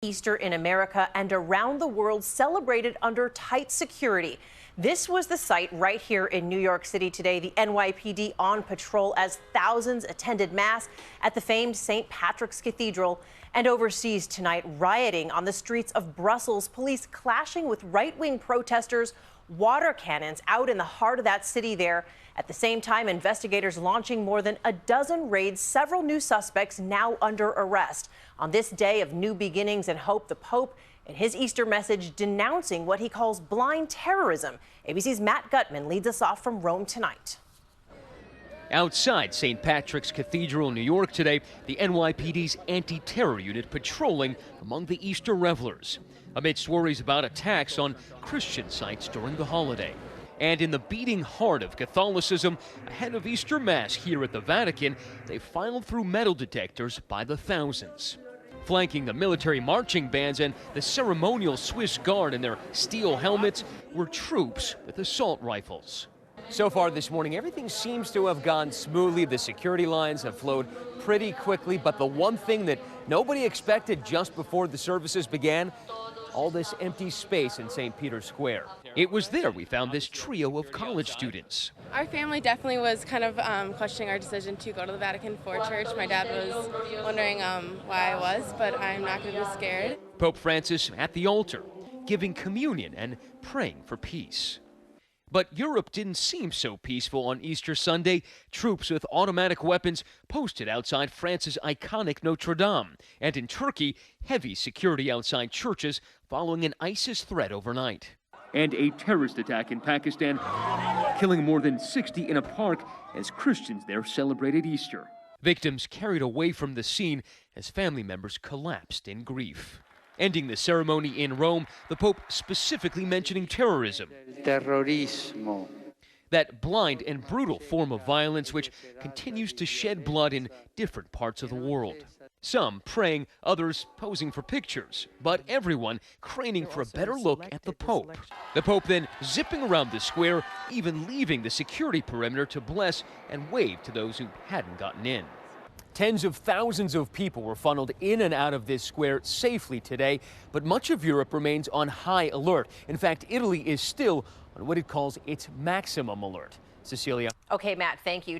Easter in America and around the world celebrated under tight security. This was the site right here in New York City today. The NYPD on patrol as thousands attended Mass at the famed St. Patrick's Cathedral. And overseas tonight, rioting on the streets of Brussels, police clashing with right-wing protesters, water cannons out in the heart of that city there. At the same time, investigators launching more than a dozen raids, several new suspects now under arrest. On this day of new beginnings and hope, the Pope, in his Easter message, denouncing what he calls blind terrorism. ABC's Matt Gutman leads us off from Rome tonight. Outside St. Patrick's Cathedral in New York today, the NYPD's anti-terror unit patrolling among the Easter revelers, amidst worries about attacks on Christian sites during the holiday. And in the beating heart of Catholicism, ahead of Easter Mass here at the Vatican, they filed through metal detectors by the thousands. Flanking the military marching bands and the ceremonial Swiss Guard in their steel helmets were troops with assault rifles. So far this morning, everything seems to have gone smoothly. The security lines have flowed pretty quickly, but the one thing that nobody expected just before the services began, all this empty space in St. Peter's Square. It was there we found this trio of college students. Our family definitely was kind of questioning our decision to go to the Vatican for church. My dad was wondering why I was, but I'm not going to be scared. Pope Francis at the altar, giving communion and praying for peace. But Europe didn't seem so peaceful on Easter Sunday. Troops with automatic weapons posted outside France's iconic Notre Dame. And in Turkey, heavy security outside churches following an ISIS threat overnight. And a terrorist attack in Pakistan, killing more than 60 in a park as Christians there celebrated Easter. Victims carried away from the scene as family members collapsed in grief. Ending the ceremony in Rome, the Pope specifically mentioning terrorism. Terrorismo. That blind and brutal form of violence which continues to shed blood in different parts of the world. Some praying, others posing for pictures, but everyone craning for a better look at the Pope. The Pope then zipping around the square, even leaving the security perimeter to bless and wave to those who hadn't gotten in. Tens of thousands of people were funneled in and out of this square safely today, but much of Europe remains on high alert. In fact, Italy is still on what it calls its maximum alert. Cecilia. Okay, Matt, thank you.